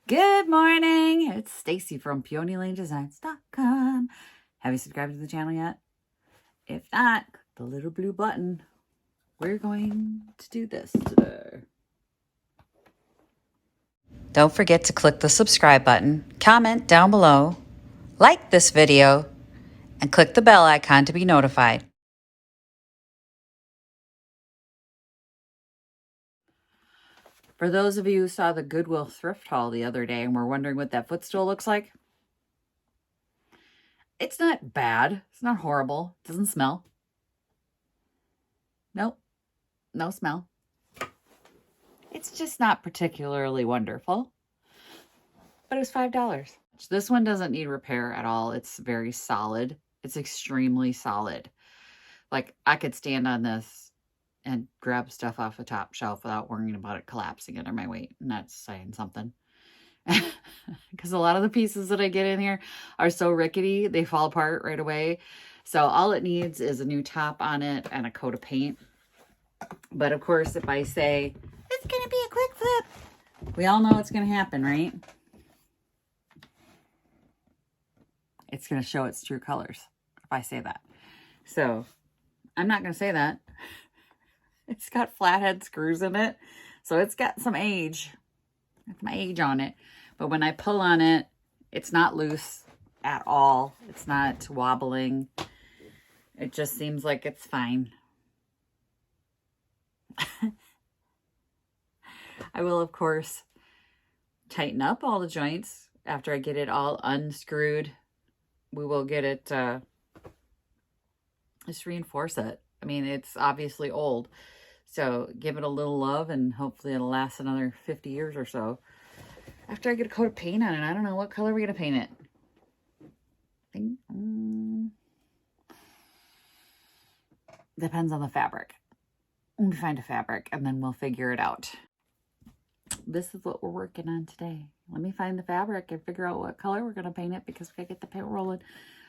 Good morning. It's Stacy from PeonyLaneDesigns.com. Have you subscribed to the channel yet? If not, click the little blue button. We're going to do this today. Don't forget to click the subscribe button, comment down below, like this video, and click the bell icon to be notified. For those of you who saw the Goodwill thrift haul the other day and were wondering what that footstool looks like, it's not bad. It's not horrible. It doesn't smell. Nope. No smell. It's just not particularly wonderful. But it was $5. This one doesn't need repair at all. It's very solid. It's extremely solid. Like, I could stand on this and grab stuff off the top shelf without worrying about it collapsing under my weight. And that's saying something. Because a lot of the pieces that I get in here are so rickety, they fall apart right away. So all it needs is a new top on it and a coat of paint. But of course, if I say, it's going to be a quick flip, we all know what's going to happen, right? It's going to show its true colors if I say that. So I'm not going to say that. It's got flathead screws in it. So it's got some age. It's my age on it. But when I pull on it, it's not loose at all. It's not wobbling. It just seems like it's fine. I will, of course, tighten up all the joints after I get it all unscrewed. We will get it, just reinforce it. I mean, it's obviously old. So give it a little love and hopefully it'll last another 50 years or so. After I get a coat of paint on it, I don't know what color we're going to paint it. I think, depends on the fabric. We find a fabric and then we'll figure it out. This is what we're working on today. Let me find the fabric and figure out what color we're going to paint it because we got to get the paint rolling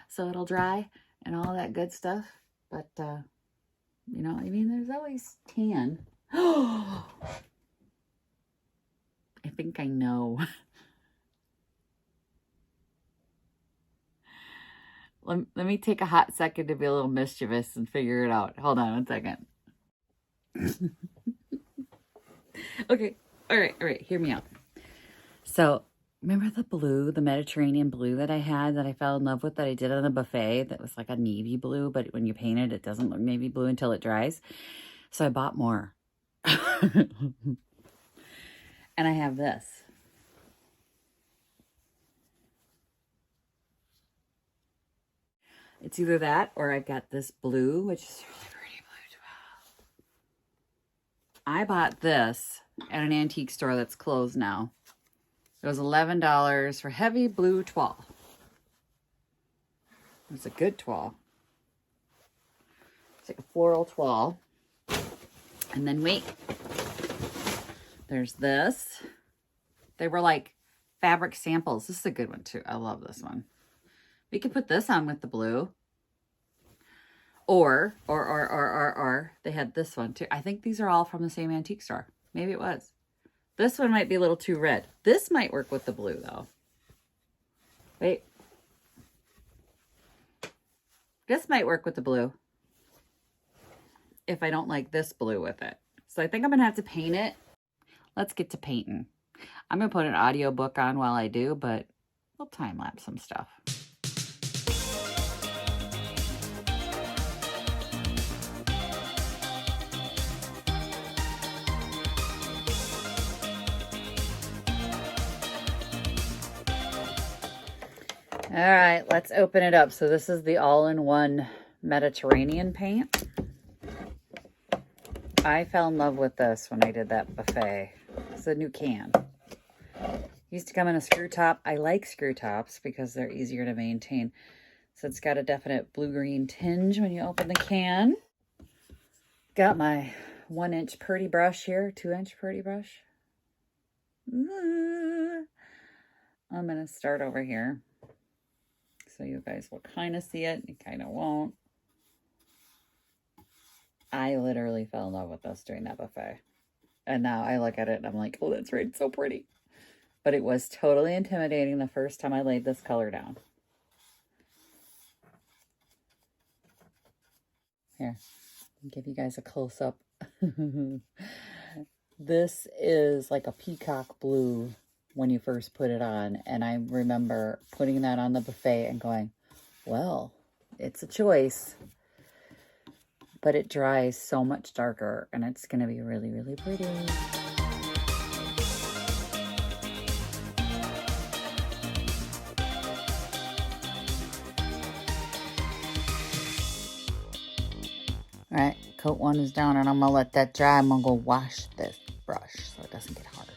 so it'll dry and all that good stuff. But, you know, I mean, there's always tan. I think I know. Let me take a hot second to be a little mischievous and figure it out. Hold on one second. Okay. All right. Hear me out. So, remember the blue, the Mediterranean blue that I had that I fell in love with that I did on the buffet that was like a navy blue, but when you paint it, it doesn't look navy blue until it dries. So I bought more. And I have this. It's either that or I've got this blue, which is really pretty blue too. I bought this at an antique store that's closed now. It was $11 for heavy blue toile. It's a good toile. It's like a floral toile. And then wait, there's this. They were like fabric samples. This is a good one too. I love this one. We could put this on with the blue. Or they had this one too. I think these are all from the same antique store. Maybe it was. This one might be a little too red. This might work with the blue though. Wait. This might work with the blue. If I don't like this blue with it. So I think I'm going to have to paint it. Let's get to painting. I'm going to put an audiobook on while I do, but we'll time lapse some stuff. All right, let's open it up. So this is the all-in-one Mediterranean paint. I fell in love with this when I did that buffet. It's a new can. Used to come in a screw top. I like screw tops because they're easier to maintain. So it's got a definite blue-green tinge when you open the can. Got my 1-inch purdy brush here, 2-inch purdy brush. I'm going to start over here. So you guys will kind of see it. You kind of won't. I literally fell in love with this during that buffet. And now I look at it and I'm like, oh, that's right. It's so pretty. but it was totally intimidating the first time I laid this color down. Here, I'll give you guys a close-up. This is like a peacock blue when you first put it on, and I remember putting that on the buffet and going, well, it's a choice, but it dries so much darker, and it's going to be really, really pretty. All right, coat one is down, and I'm going to let that dry. I'm going to go wash this brush so it doesn't get hard.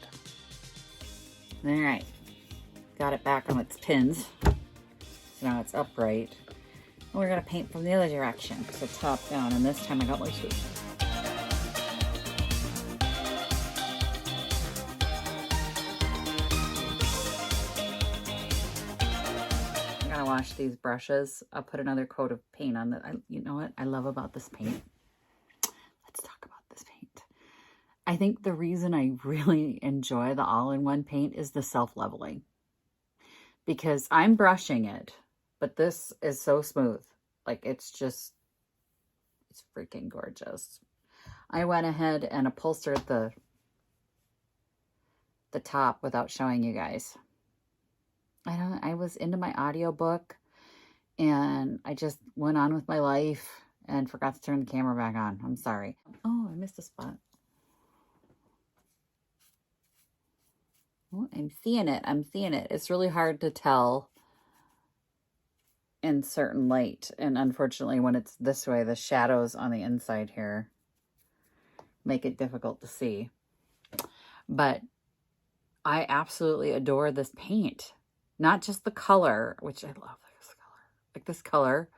All right, got it back on its pins. So now it's upright. And we're going to paint from the other direction, so top down, and this time I got my switch. I'm going to wash these brushes. I'll put another coat of paint on that. You know what I love about this paint? Let's talk about this paint. I think the reason I really enjoy the all-in-one paint is the self-leveling. Because I'm brushing it, but this is so smooth. Like, it's freaking gorgeous. I went ahead and upholstered the top without showing you guys. I was into my audiobook, and I just went on with my life and forgot to turn the camera back on. I'm sorry. Oh, I missed a spot. Oh, I'm seeing it. I'm seeing it. It's really hard to tell in certain light. And unfortunately, when it's this way, the shadows on the inside here make it difficult to see. But I absolutely adore this paint. Not just the color, which I love this color. Like this color.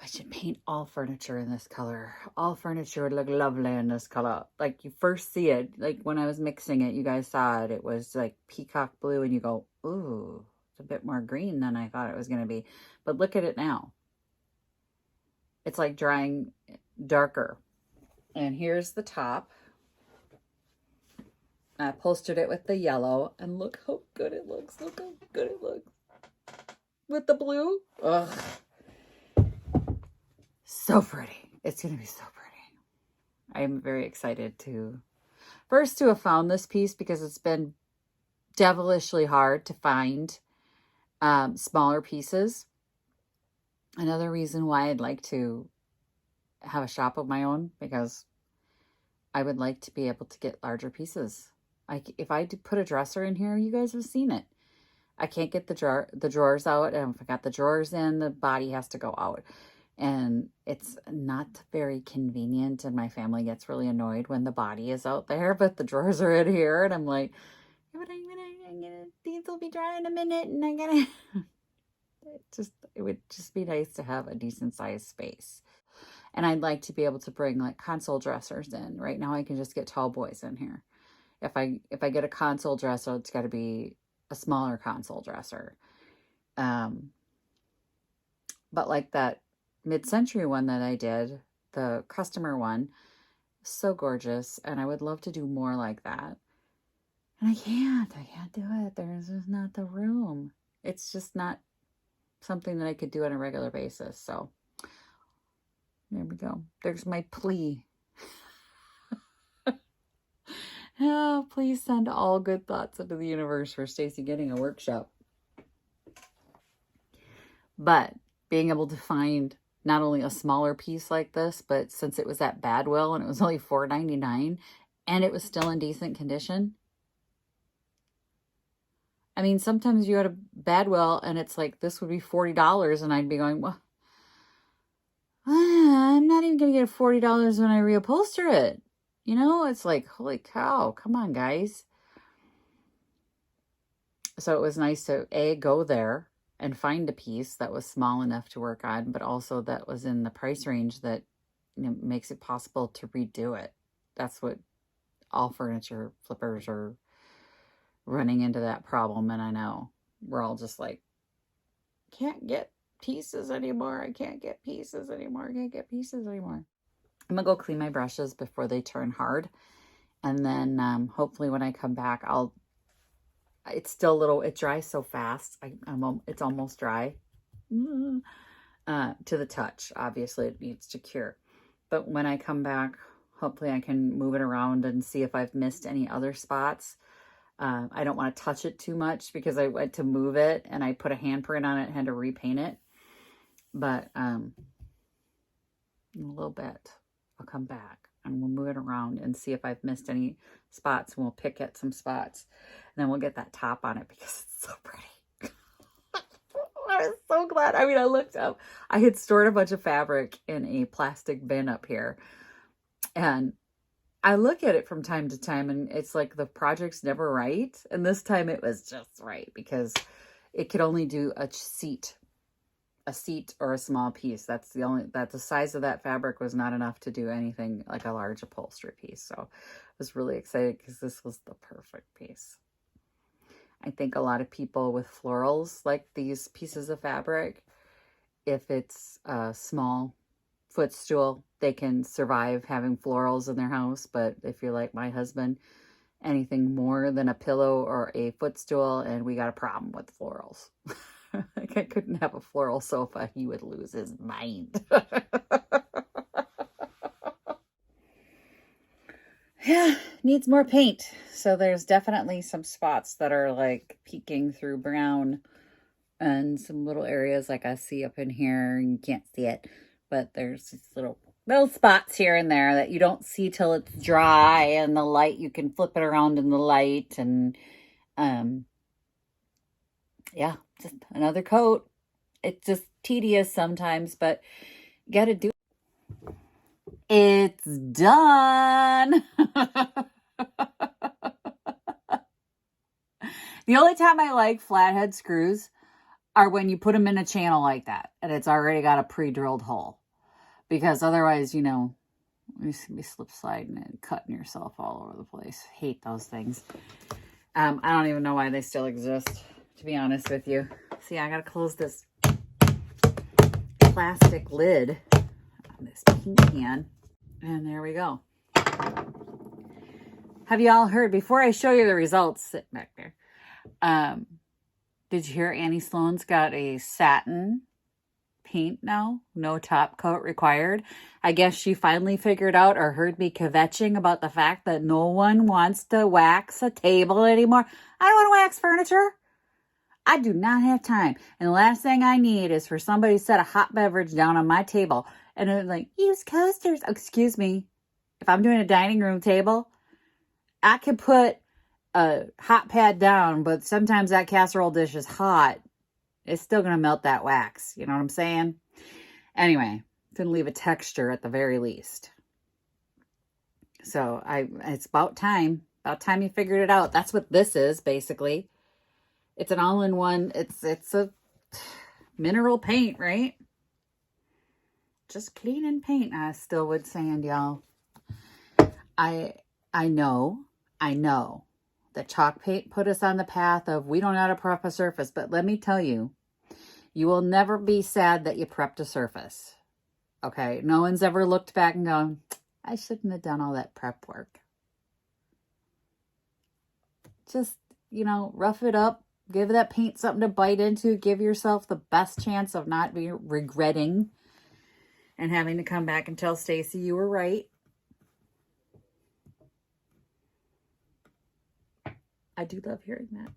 I should paint all furniture in this color. All furniture would look lovely in this color. Like, you first see it, like when I was mixing it, you guys saw it. It was like peacock blue, and you go, ooh, it's a bit more green than I thought it was going to be. But look at it now. It's like drying darker. And here's the top. I upholstered it with the yellow, and look how good it looks. Look how good it looks. With the blue. Ugh. So pretty. It's going to be so pretty. I'm very excited to have found this piece, because it's been devilishly hard to find smaller pieces. Another reason why I'd like to have a shop of my own, because I would like to be able to get larger pieces. If I put a dresser in here, you guys have seen it. I can't get the drawers out, and if I got the drawers in, the body has to go out. And it's not very convenient, and my family gets really annoyed when the body is out there, but the drawers are in here, and I'm like, but these will be dry in a minute, and I gotta, it would just be nice to have a decent sized space. And I'd like to be able to bring like console dressers in. Right now I can just get tall boys in here. If I get a console dresser, it's got to be a smaller console dresser. But like that mid-century one that I did, the customer one, so gorgeous, and I would love to do more like that. And I can't do it. There's just not the room. It's just not something that I could do on a regular basis. So there we go. There's my plea. Oh, please send all good thoughts into the universe for Stacy getting a workshop. But being able to find not only a smaller piece like this, but since it was at Badwell and it was only $4.99 and it was still in decent condition. I mean, sometimes you go to Badwell and it's like, this would be $40, and I'd be going, well, I'm not even going to get $40 when I reupholster it. You know, it's like, holy cow, come on, guys. So it was nice to, go there and find a piece that was small enough to work on, but also that was in the price range that, you know, makes it possible to redo it. That's what all furniture flippers are running into, that problem. And I know we're all just like, can't get pieces anymore. I can't get pieces anymore. I can't get pieces anymore. I'm gonna go clean my brushes before they turn hard. And then hopefully when I come back, I'll it's still a little, it dries so fast. It's almost dry to the touch. Obviously it needs to cure. But when I come back, hopefully I can move it around and see if I've missed any other spots. I don't want to touch it too much because I went to move it and I put a handprint on it and had to repaint it. But in a little bit, I'll come back and we'll move it around and see if I've missed any spots, and we'll pick at some spots. And then we'll get that top on it because it's so pretty. I was so glad. I mean, I looked up. I had stored a bunch of fabric in a plastic bin up here. And I look at it from time to time and it's like the project's never right. And this time it was just right because it could only do a seat or a small piece. That's the size of that fabric was not enough to do anything like a large upholstery piece. So I was really excited because this was the perfect piece. I think a lot of people with florals like these pieces of fabric. If it's a small footstool, they can survive having florals in their house. But if you're like my husband, anything more than a pillow or a footstool, and we got a problem with florals. Like I couldn't have a floral sofa. He would lose his mind. Yeah, needs more paint. So there's definitely some spots that are like peeking through brown and some little areas like I see up in here. You can't see it, but there's these little spots here and there that you don't see till it's dry and the light, you can flip it around in the light. And yeah, just another coat. It's just tedious sometimes, but you got to do it. It's done. The only time I like flathead screws are when you put them in a channel like that and it's already got a pre-drilled hole. Because otherwise, you know, you be slip sliding and cutting yourself all over the place. Hate those things. I don't even know why they still exist, to be honest with you. See, I gotta close this plastic lid on this pink can. And there we go. Have you all heard, before I show you the results, sit back there. Did you hear Annie Sloan's got a satin paint now? No top coat required. I guess she finally figured out or heard me kvetching about the fact that no one wants to wax a table anymore. I don't want to wax furniture. I do not have time. And the last thing I need is for somebody to set a hot beverage down on my table. And they're like, use coasters. Oh, excuse me. If I'm doing a dining room table, I can put a hot pad down, but sometimes that casserole dish is hot. It's still going to melt that wax. You know what I'm saying? Anyway, it's going to leave a texture at the very least. So it's about time. About time you figured it out. That's what this is, basically. It's an all-in-one. It's a mineral paint, right? Just clean and paint, I still would sand, y'all. I know that chalk paint put us on the path of we don't know how to prep a surface, but let me tell you, you will never be sad that you prepped a surface. Okay? No one's ever looked back and gone, I shouldn't have done all that prep work. Just, you know, rough it up. Give that paint something to bite into. Give yourself the best chance of not regretting and having to come back and tell Stacy you were right. I do love hearing that.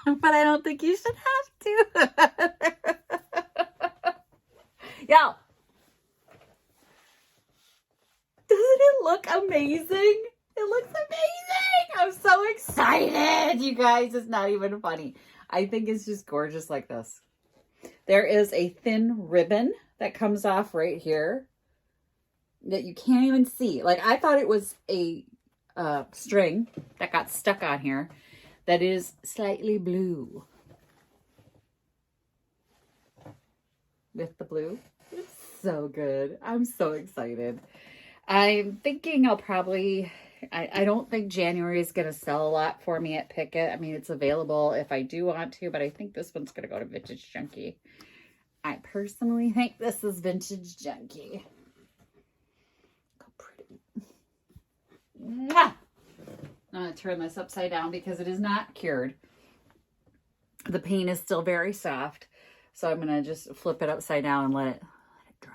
But I don't think you should have to. Yo. Doesn't it look amazing? It looks amazing. I'm so excited. You guys, it's not even funny. I think it's just gorgeous like this. There is a thin ribbon that comes off right here that you can't even see. Like, I thought it was a string that got stuck on here that is slightly blue. With the blue. It's so good. I'm so excited. I'm thinking I'll probably... I don't think January is going to sell a lot for me at Picket. I mean, it's available if I do want to, but I think this one's going to go to Vintage Junkie. I personally think this is Vintage Junkie. Look how pretty. Mwah! going to turn this upside down because it is not cured. The paint is still very soft. So I'm going to just flip it upside down and let it dry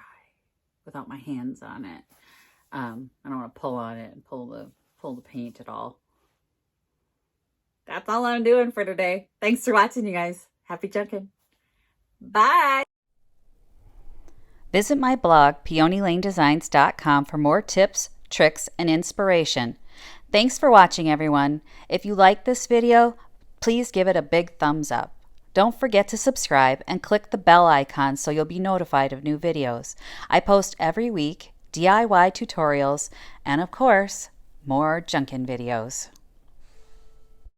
without my hands on it. I don't want to pull on it and pull the paint at all. That's all I'm doing for today. Thanks for watching, you guys. Happy junking. Bye. Visit my blog, peonylanedesigns.com, for more tips, tricks, and inspiration. Thanks for watching, everyone. If you like this video, please give it a big thumbs up. Don't forget to subscribe and click the bell icon so you'll be notified of new videos. I post every week DIY tutorials and, of course, more junkin' videos.